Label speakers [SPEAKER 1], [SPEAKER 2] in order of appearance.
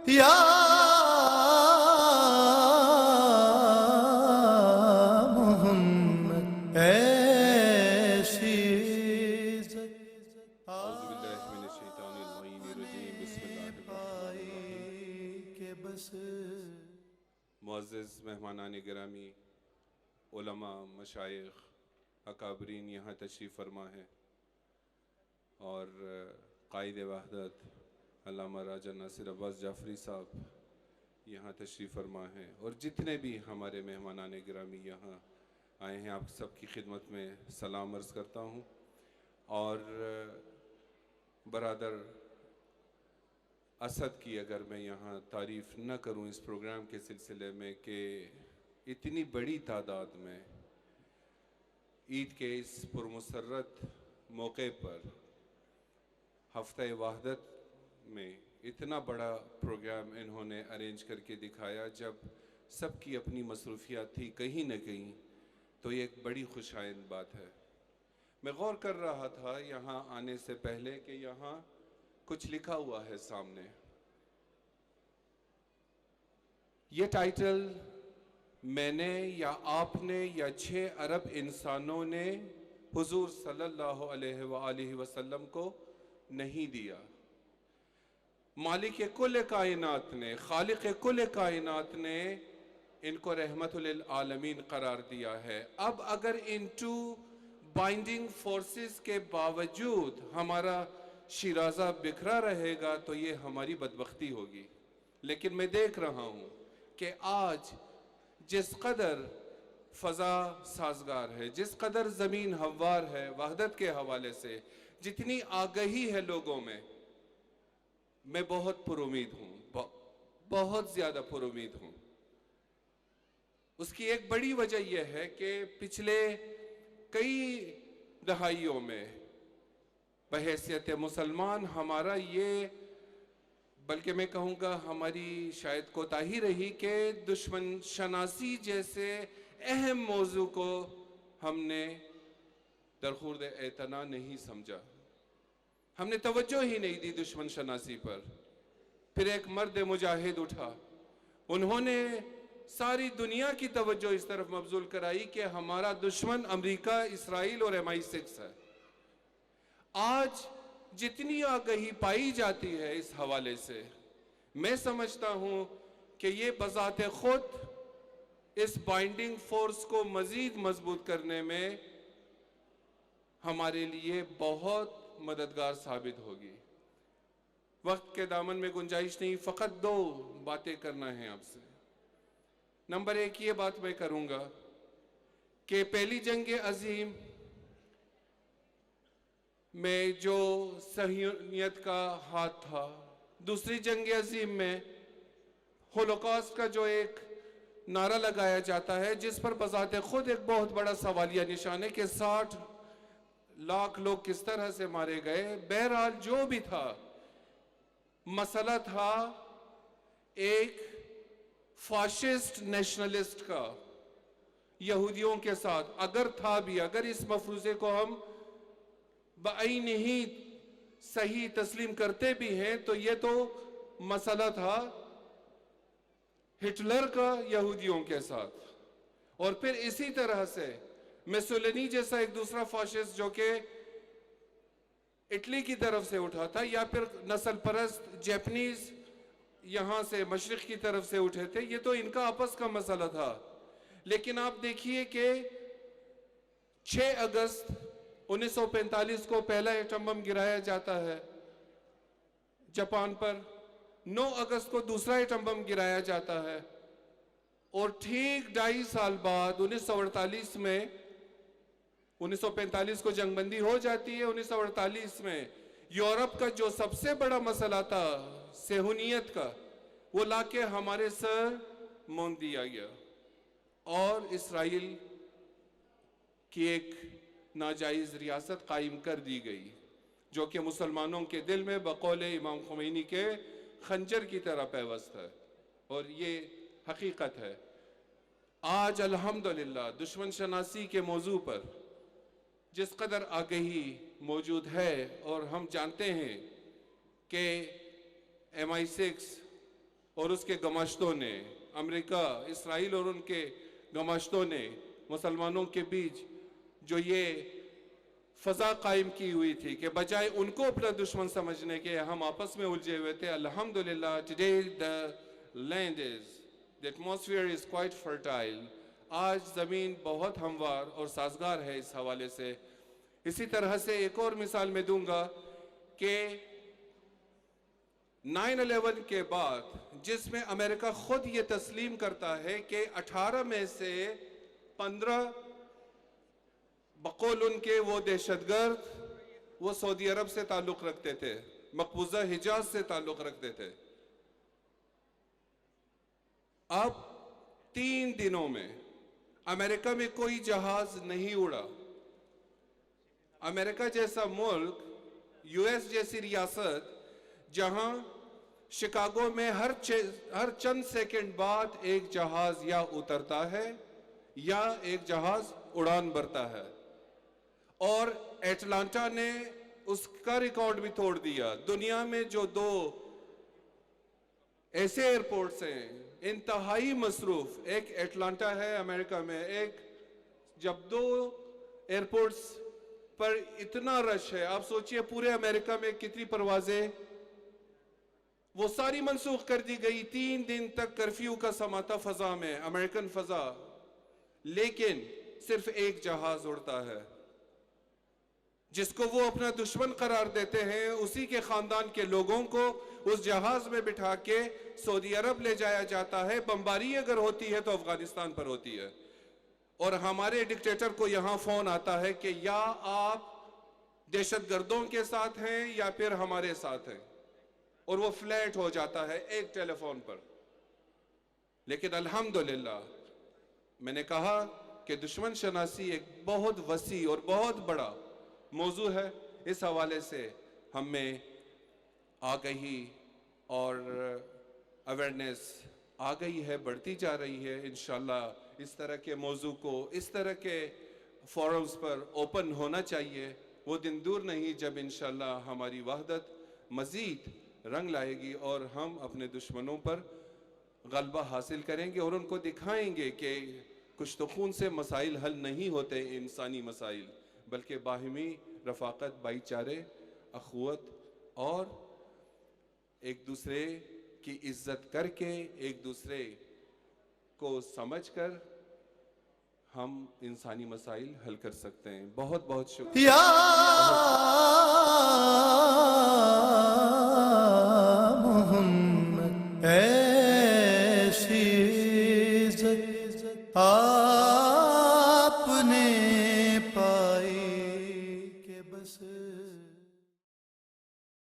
[SPEAKER 1] یا محمد ایسی
[SPEAKER 2] اعوذ باللہ من الشیطان اللعین الرجیم بسم اللہ الرحمن الرحیم
[SPEAKER 1] کہ بس
[SPEAKER 2] معزز مہمانان گرامی، علماء، مشائخ، اکابرین یہاں تشریف فرما ہے اور قائد وحدت علامہ راجہ ناصر عباس جعفری صاحب یہاں تشریف فرما ہے، اور جتنے بھی ہمارے مہمانان گرامی یہاں آئے ہیں، آپ سب کی خدمت میں سلام عرض کرتا ہوں۔ اور برادر اسد کی اگر میں یہاں تعریف نہ کروں اس پروگرام کے سلسلے میں کہ اتنی بڑی تعداد میں عید کے اس پرمسرت موقع پر ہفتہ وحدت میں اتنا بڑا پروگرام انہوں نے ارینج کر کے دکھایا، جب سب کی اپنی مصروفیات تھی کہیں نہ کہیں، تو یہ ایک بڑی خوش آئند بات ہے۔ میں غور کر رہا تھا یہاں آنے سے پہلے کہ یہاں کچھ لکھا ہوا ہے سامنے۔ یہ ٹائٹل میں نے یا آپ نے یا 6 ارب انسانوں نے حضور صلی اللہ علیہ وآلہ وسلم کو نہیں دیا۔ مالک کل کائنات نے، خالق کل کائنات نے ان کو رحمت للعالمین قرار دیا ہے۔ اب اگر ان ٹو بائنڈنگ فورسز کے باوجود ہمارا شیرازہ بکھرا رہے گا تو یہ ہماری بدبختی ہوگی۔ لیکن میں دیکھ رہا ہوں کہ آج جس قدر فضا سازگار ہے، جس قدر زمین ہموار ہے وحدت کے حوالے سے، جتنی آگہی ہے لوگوں میں بہت پر امید ہوں، بہت زیادہ پر امید ہوں۔ اس کی ایک بڑی وجہ یہ ہے کہ پچھلے کئی دہائیوں میں بحیثیت مسلمان ہمارا یہ، بلکہ میں کہوں گا ہماری شاید کوتاہی رہی کہ دشمن شناسی جیسے اہم موضوع کو ہم نے درخورد اعتنا نہیں سمجھا۔ ہم نے توجہ ہی نہیں دی دشمن شناسی پر۔ پھر ایک مرد مجاہد اٹھا، انہوں نے ساری دنیا کی توجہ اس طرف مبذول کرائی کہ ہمارا دشمن امریکہ، اسرائیل اور MI6 ہے۔ آج جتنی آگہی پائی جاتی ہے اس حوالے سے، میں سمجھتا ہوں کہ یہ بذات خود اس بائنڈنگ فورس کو مزید مضبوط کرنے میں ہمارے لیے بہت مددگار ثابت ہوگی۔ وقت کے دامن میں گنجائش نہیں، فقط 2 باتیں کرنا ہے آپ سے۔ نمبر 1 یہ بات میں کروں گا کہ پہلی جنگ عظیم میں جو صہیونیت کا ہاتھ تھا، دوسری جنگ عظیم میں ہولوکاسٹ کا جو ایک نعرہ لگایا جاتا ہے، جس پر بذات خود ایک بہت بڑا سوالیہ نشان ہے کہ 60 لاکھ لوگ کس طرح سے مارے گئے۔ بہرحال جو بھی تھا، مسئلہ تھا ایک فاشسٹ نیشنلسٹ کا یہودیوں کے ساتھ، اگر تھا بھی، اگر اس مفروضے کو ہم بعین ہی صحیح تسلیم کرتے بھی ہیں، تو یہ تو مسئلہ تھا ہٹلر کا یہودیوں کے ساتھ۔ اور پھر اسی طرح سے میسولینی جیسا ایک دوسرا فاشسٹ جو کہ اٹلی کی طرف سے اٹھا تھا، یا پھر نسل پرست جیپنیز یہاں سے مشرق کی طرف سے اٹھے تھے، یہ تو ان کا آپس کا مسئلہ تھا۔ لیکن آپ دیکھیے کہ 6 اگست 1945 کو پہلا ایٹم بم گرایا جاتا ہے جاپان پر، 9 اگست کو دوسرا ایٹم بم گرایا جاتا ہے، اور ٹھیک 2.5 سال بعد 1948 میں 1945 کو جنگ بندی ہو جاتی ہے۔ 1948 میں یورپ کا جو سب سے بڑا مسئلہ تھا صہیونیت کا، وہ لا کے ہمارے سر مون دیا گیا، اور اسرائیل کی ایک ناجائز ریاست قائم کر دی گئی، جو کہ مسلمانوں کے دل میں بقول امام خمینی کے خنجر کی طرح پیوست ہے، اور یہ حقیقت ہے۔ آج الحمدللہ دشمن شناسی کے موضوع پر جس قدر آگہی موجود ہے، اور ہم جانتے ہیں کہ MI6 اور اس کے گماشتوں نے، امریکہ، اسرائیل اور ان کے گماشتوں نے مسلمانوں کے بیچ جو یہ فضا قائم کی ہوئی تھی کہ بجائے ان کو اپنا دشمن سمجھنے کے ہم آپس میں الجھے ہوئے تھے، الحمدللہ today the land is, the atmosphere is quite fertile. آج زمین بہت ہموار اور سازگار ہے اس حوالے سے۔ اسی طرح سے ایک اور مثال میں دوں گا کہ 9/11 کے بعد جس میں امریکہ خود یہ تسلیم کرتا ہے کہ 18 میں سے 15 بقول ان کے وہ دہشت گرد وہ سعودی عرب سے تعلق رکھتے تھے، مقبوضہ حجاز سے تعلق رکھتے تھے۔ اب 3 دنوں میں امریکہ میں کوئی جہاز نہیں اڑا۔ امریکہ جیسا ملک، یو ایس جیسی ریاست، جہاں شکاگو میں ہر چند سیکنڈ بعد ایک جہاز یا اترتا ہے یا ایک جہاز اڑان بھرتا ہے، اور ایٹلانٹا نے اس کا ریکارڈ بھی توڑ دیا۔ دنیا میں جو 2 ایسے ایئرپورٹس ہیں انتہائی مصروف، ایک ایٹلانٹا ہے امریکہ میں، ایک جب 2 ایئرپورٹس پر اتنا رش ہے، آپ سوچئے پورے امریکہ میں کتنی پروازیں، وہ ساری منسوخ کر دی گئی۔ 3 دن تک کرفیو کا سما تھا فضا میں، امریکن فضا، لیکن صرف ایک جہاز اڑتا ہے جس کو وہ اپنا دشمن قرار دیتے ہیں۔ اسی کے خاندان کے لوگوں کو اس جہاز میں بٹھا کے سعودی عرب لے جایا جاتا ہے۔ بمباری اگر ہوتی ہے تو افغانستان پر ہوتی ہے، اور ہمارے ڈکٹیٹر کو یہاں فون آتا ہے کہ یا آپ دہشت گردوں کے ساتھ ہیں یا پھر ہمارے ساتھ ہیں، اور وہ فلیٹ ہو جاتا ہے ایک ٹیلی فون پر۔ لیکن الحمدللہ میں نے کہا کہ دشمن شناسی ایک بہت وسیع اور بہت بڑا موضوع ہے۔ اس حوالے سے ہم میں آگہی اور اویئرنیس آ گئی ہے، بڑھتی جا رہی ہے۔ انشاءاللہ اس طرح کے موضوع کو اس طرح کے فورمز پر اوپن ہونا چاہیے۔ وہ دن دور نہیں جب انشاءاللہ ہماری وحدت مزید رنگ لائے گی اور ہم اپنے دشمنوں پر غلبہ حاصل کریں گے، اور ان کو دکھائیں گے کہ کچھ تو خون سے مسائل حل نہیں ہوتے، انسانی مسائل، بلکہ باہمی رفاقت، بھائی چارے، اخوت اور ایک دوسرے کی عزت کر کے، ایک دوسرے کو سمجھ کر ہم انسانی مسائل حل کر سکتے ہیں۔ بہت بہت شکریہ۔
[SPEAKER 1] یا محمد ایسی عزت